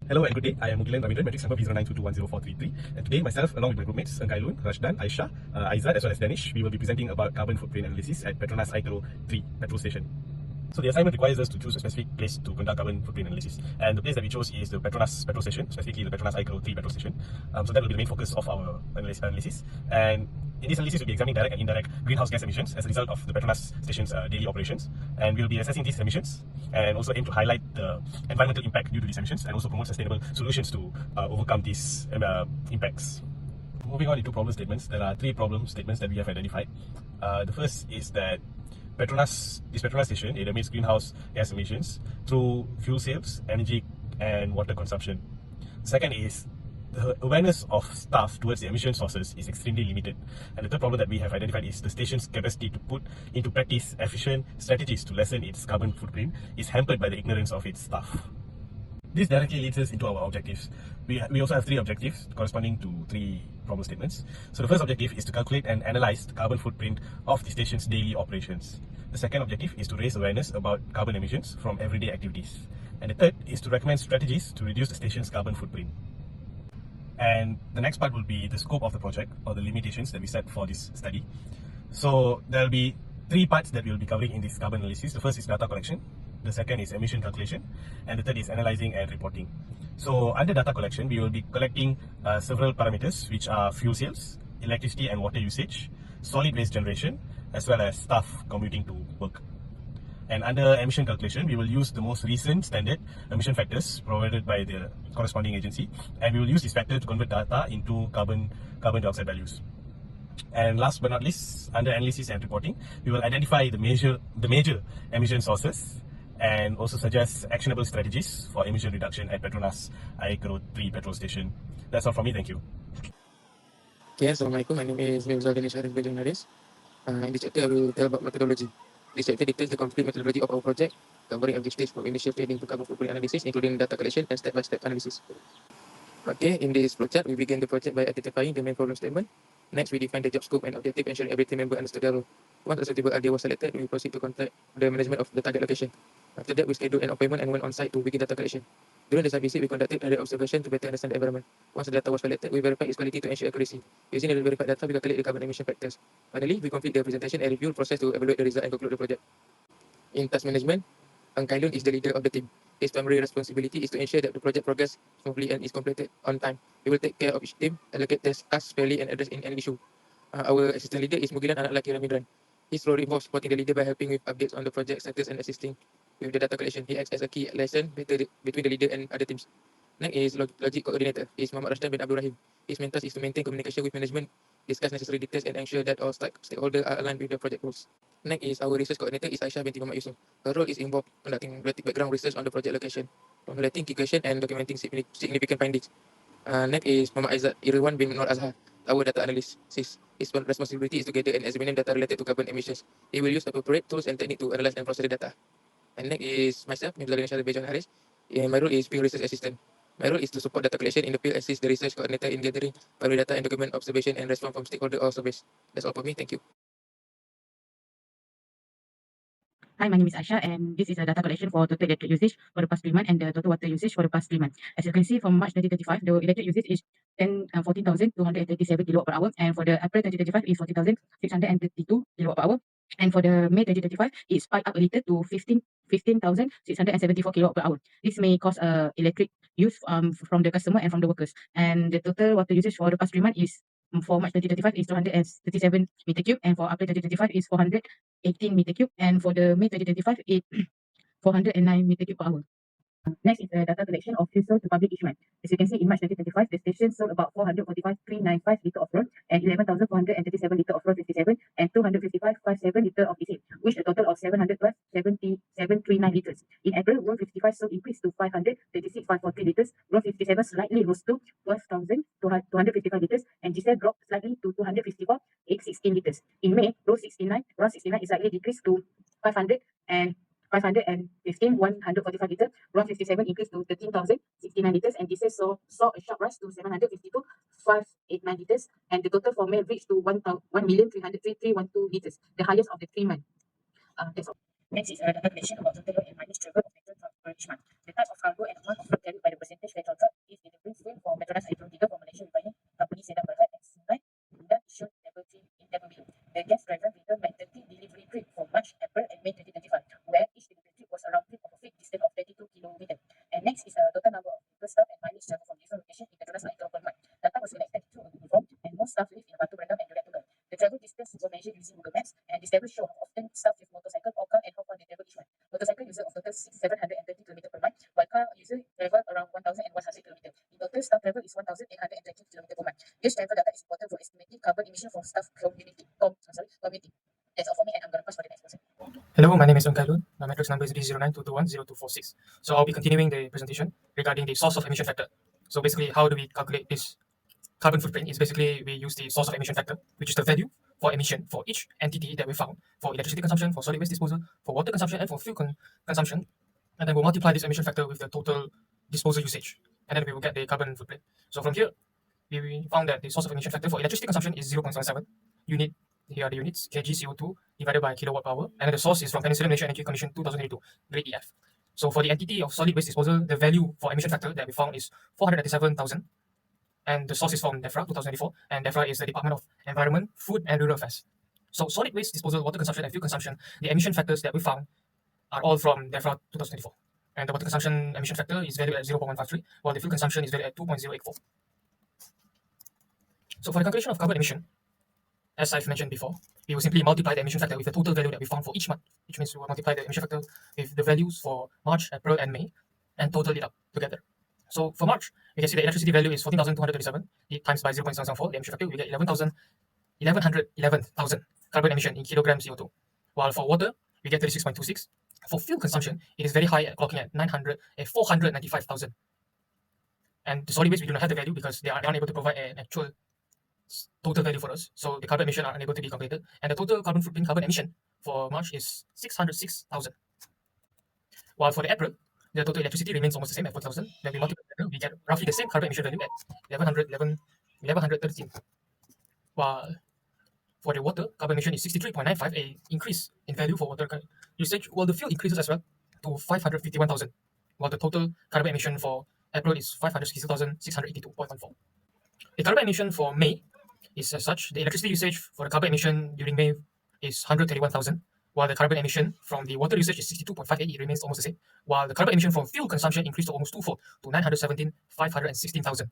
Hello and good day. I am Mugilan Ravindran, matrix number P0922104333. And today, myself, along with my groupmates, Engailun, Rashdan, Aisha, Aizad, as well as Danish, we will be presenting about carbon footprint analysis at Petronas Icaro 3 petrol station. So the assignment requires us to choose a specific place to conduct carbon footprint analysis. And the place that we chose is the Petronas petrol station, specifically the Petronas Icaro 3 petrol station. So that will be the main focus of our analysis. And in this analysis, we'll be examining direct and indirect greenhouse gas emissions as a result of the Petronas station's daily operations. And we'll be assessing these emissions and also aim to highlight the environmental impact due to these emissions and also promote sustainable solutions to overcome these impacts. Moving on into problem statements, there are 3 problem statements that we have identified. The first is that this Petronas station, it emits greenhouse gas emissions through fuel sales, energy and water consumption. Second is the awareness of staff towards the emission sources is extremely limited. And the third problem that we have identified is the station's capacity to put into practice efficient strategies to lessen its carbon footprint is hampered by the ignorance of its staff. This directly leads us into our objectives. We also have 3 objectives corresponding to 3 problem statements. So the first objective is to calculate and analyze the carbon footprint of the station's daily operations. The second objective is to raise awareness about carbon emissions from everyday activities. And the third is to recommend strategies to reduce the station's carbon footprint. And the next part will be the scope of the project or the limitations that we set for this study. So there will be 3 parts that we will be covering in this carbon analysis. The first is data collection, the second is emission calculation, and the third is analyzing and reporting. So under data collection, we will be collecting several parameters, which are fuel sales, electricity and water usage, solid waste generation, as well as staff commuting to work. And under emission calculation, we will use the most recent standard emission factors provided by the corresponding agency, and we will use this factor to convert data into carbon dioxide values. And last but not least, under analysis and reporting, we will identify the major emission sources and also suggest actionable strategies for emission reduction at Petronas Icaro 3 petrol station. That's all from me. Thank you. Okay, Assalamualaikum. My name is Danish Journalist. In this chapter, I will tell about methodology. This chapter details the complete methodology of our project, covering every stage from initial planning to carbon footprint analysis, including data collection and step-by-step analysis. Okay, in this flowchart, we begin the project by identifying the main problem statement. Next, we define the job scope and objective, ensuring every team member understood their role. Once a suitable idea was selected, we proceed to contact the management of the target location. After that, we schedule an appointment and went on site to begin data collection. During the site visit, we conducted direct observation to better understand the environment. Once the data was collected, we verified its quality to ensure accuracy. Using the verified data, we calculate the carbon emission factors. Finally, we complete the presentation and review process to evaluate the result and conclude the project. In task management, Engailun is the leader of the team. His primary responsibility is to ensure that the project progresses smoothly and is completed on time. He will take care of each team, allocate tasks fairly, and address any issue. Our assistant leader is Mugilan Ravindran. His role involves supporting the leader by helping with updates on the project status and assisting with the data collection. He acts as a key liaison between the leader and other teams. Next is logic coordinator. He is Muhammad Rashdan bin Abdul Rahim. His main task is to maintain communication with management, discuss necessary details, and ensure that all stakeholders are aligned with the project goals. Next is our research coordinator is Aisha binti Muhammad Yusuf. Her role is involved conducting background research on the project location, formulating key questions, and documenting significant findings. Next is Muhammad Aizad Irwan bin Nur Azhar, our data analyst. His responsibility is to gather and examine data related to carbon emissions. He will use appropriate tools and techniques to analyze and process the data. And next is myself, Mirza Bejon Haris. My role is field research assistant. My role is to support data collection in the field, assist the research coordinator in gathering primary data and document observation and response from stakeholder or surveys. That's all for me. Thank you. Hi, my name is Aisha, and this is a data collection for total electric usage for the past 3 months and the total water usage for the past 3 months. As you can see, from March 2025, the electric usage is 14,237 kilowatt per hour, and for the April 2025 is 40,632 kilowatt per hour, and for the May 2025, it spiked up a little to 15,674 kilowatt per hour. This may cause electric use from the customer and from the workers. And the total water usage for the past 3 months is for March 2025 is 237 meter cube, and for April 2025 is 418 meter cube, and for the May 2025 is 409 meter cube per hour. Next is the data collection of fuel sold to public each month. As you can see, in March 2025, the station sold about 445,395 litre of fuel and 11,437 litre of fuel 57 and 255,57 litre of diesel, which a total of 777,339 litres. In April, Roll 55 sold increased to 536,540 litres, Roll 57 slightly rose to 12,255 litres, and diesel dropped slightly to 254,816 litres. In May, Roll 69 is slightly decreased to 515,145 litres, RON 57 increased to 13,069 litres, and diesel saw a sharp rise to 752,589 litres, and the total for May reached to 1,303,312 litres, the highest of the 3 months. That's all. Next is a data collection about total road and mileage travel of petrol for each month. The type of cargo and amount of fruit carried by the percentage petrol truck is in the brief frame for Petronas Hydro 3 for Malaysia Refining Company Sedang Berhad and Sungai dan issued table 3 in table B. The gas driver vehicle met 30 delivery trip for March, April and May 2025, where each delivery trip was a round trip of a fixed distance of 32 km. And next is a total number of vehicle staff and mileage travel from different locations in Petronas Hydro per month. Data was collected through a Google form and most staff live in Batu Berendam and Durian Tunggal. The travel distance were measured using Google Maps and this table show how often staff with motorcycle or car and how far they travel each month. Motorcycle user of total 730 km per month, while car user travel around 1,100 km. In total, staff travel is 1,820 km per month. This travel data is important for estimating carbon emission from staff community. Community. That's all for me, and I'm going to pass for the next person. Hello, my name is Bmkv. My matrix number is B0922210246. So I'll be continuing the presentation regarding the source of emission factor. So basically, how do we calculate this carbon footprint? Is basically we use the source of emission factor, which is the value for emission for each entity that we found for electricity consumption, for solid waste disposal, for water consumption, and for fuel consumption. And then we'll multiply this emission factor with the total disposal usage. And then we will get the carbon footprint. So from here, we found that the source of emission factor for electricity consumption is 0.77 unit. Here are the units, kg CO2 divided by kilowatt power. And then the source is from Peninsular Malaysia Energy Commission 2022, grade EF. So for the entity of solid waste disposal, the value for emission factor that we found is 487,000. And the source is from DEFRA 2024. And DEFRA is the Department of Environment, Food and Rural Affairs. So solid waste disposal, water consumption and fuel consumption, the emission factors that we found are all from DEFRA 2024. And the water consumption emission factor is valued at 0.153, while the fuel consumption is valued at 2.084. So for the calculation of carbon emission, as I've mentioned before, we will simply multiply the emission factor with the total value that we found for each month, which means we will multiply the emission factor with the values for March, April, and May, and total it up together. So for March, we can see the electricity value is 14,227 times by 0.774, the emission factor, we get 11,000 carbon emission in kilogram CO2. While for water, we get 36.26. For fuel consumption, it is very high, clocking at 495,000. And the solid waste, we do not have the value because they are unable to provide an actual total value for us. So the carbon emission are unable to be calculated. And the total carbon footprint carbon emission for March is 606,000. While for the April, the total electricity remains almost the same at 4,000. Then we multiply together, we get roughly the same carbon emission value at 1113. While for the water, carbon emission is 63.95, a increase in value for water usage, while the fuel increases as well to 551,000. While the total carbon emission for April is 562,682.14. The carbon emission for May is as such. The electricity usage for the carbon emission during May is 131,000, while the carbon emission from the water usage is 62.58. It remains almost the same. While the carbon emission from fuel consumption increased to almost twofold to 516,000.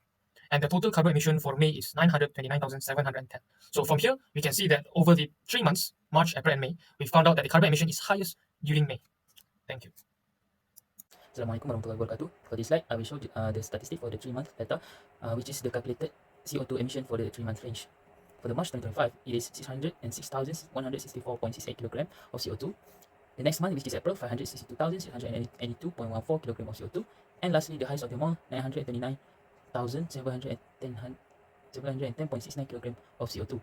And the total carbon emission for May is 929,710. So from here, we can see that over the 3 months, March, April, and May, we found out that the carbon emission is highest during May. Thank you. Assalamualaikum warahmatullahi wabarakatuh. For this slide, I will show the statistic for the 3-month data, which is the calculated CO2 emission for the 3-month range. For the March 2025, it is 606,164.68 kg of CO2. The next month, which is April, 562,682.14 kg of CO2. And lastly, the highest of them all, 929,710.69 kg of CO2.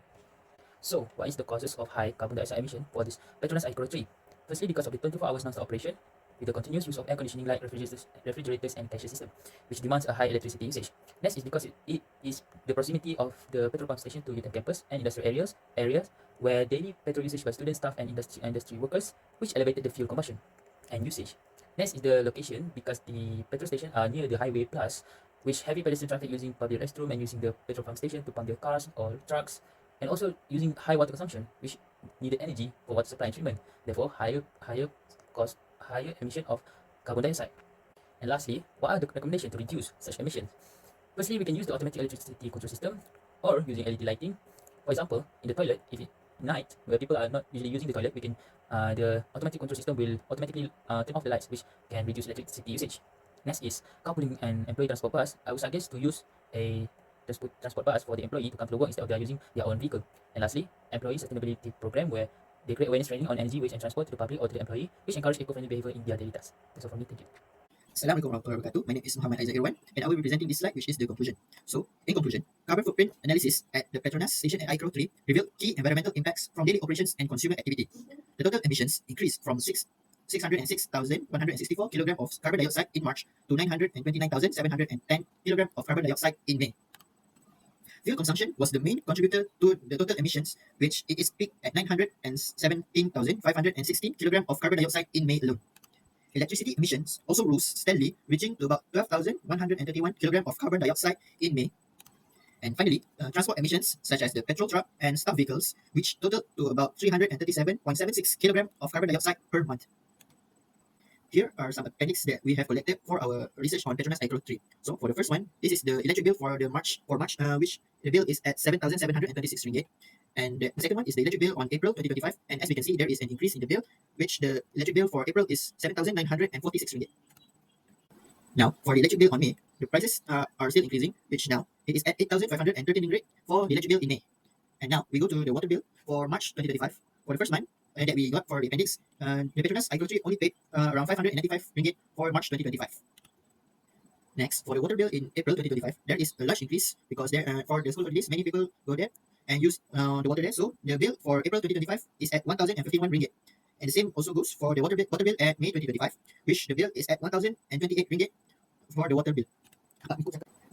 So, what is the causes of high carbon dioxide emission for this Petronas Hydro 3? Firstly, because of the 24 hours non-stop operation, with the continuous use of air conditioning, light, refrigerators and cashier system, which demands a high electricity usage. Next is because it is the proximity of the petrol pump station to UTM campus and industrial areas where daily petrol usage by student, staff and industry workers, which elevated the fuel combustion and usage. Next is the location, because the petrol station are near the highway plus, which heavy pedestrian traffic using public restroom and using the petrol pump station to pump their cars or trucks, and also using high water consumption, which needed energy for water supply and treatment, therefore higher emission of carbon dioxide. And lastly, what are the recommendations to reduce such emissions? Firstly, we can use the automatic electricity control system or using LED lighting. For example, in the toilet, if it's night where people are not usually using the toilet, we can the automatic control system will automatically turn off the lights, which can reduce electricity usage. Next is carpooling and employee transport bus. I would suggest to use a transport bus for the employee to come to work instead of they are using their own vehicle. And lastly, employee sustainability program where they create awareness training on energy, waste and transport to the public or to the employee, which encourage eco-friendly behavior in their daily tasks. That's all from me. Thank you. Assalamualaikum warahmatullahi wabarakatuh. My name is Muhammad Aizat Irwan and I will be presenting this slide, which is the conclusion. So, in conclusion, carbon footprint analysis at the Petronas station at ICRO 3 revealed key environmental impacts from daily operations and consumer activity. The total emissions increased from 606,164 kg of carbon dioxide in March to 929,710 kg of carbon dioxide in May. Fuel consumption was the main contributor to the total emissions, which it is peaked at 917,516 kg of carbon dioxide in May alone. electricity emissions also rose steadily, reaching to about 12,131 kg of carbon dioxide in May. And finally, transport emissions such as the petrol truck and staff vehicles, which totaled to about 337.76 kg of carbon dioxide per month. Here are some appendix that we have collected for our research on Petronas Hydro 3. So for the first one, this is the electric bill for March, which the bill is at 7,726 ringgit. And the second one is the electric bill on April 2025. And as we can see, there is an increase in the bill, which the electric bill for April is 7,946 ringgit. Now, for the electric bill on May, the prices are still increasing, which now it is at 8,513 ringgit for the electric bill in May. And now we go to the water bill for March 2025. For the first month that we got for the appendix, the Petronas Hydro 3 only paid around 595 ringgit for March 2025. Next, for the water bill in April 2025, there is a large increase because there for the school holidays, many people go there and use the water there. So the bill for April 2025 is at 1,051 ringgit. And the same also goes for the water bill at May 2025, which the bill is at 1,028 ringgit for the water bill.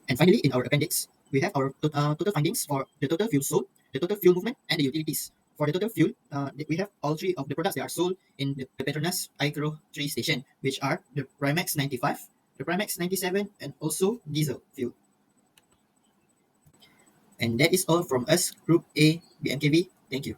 And finally, in our appendix, we have our total findings for the total fuel sold, the total fuel movement, and the utilities. For the total fuel, we have all three of the products that are sold in the Petronas Hydro 3 station, which are the Primax 95, the Primax 97, and also diesel fuel. And that is all from us, Group A, Bmkv. Thank you.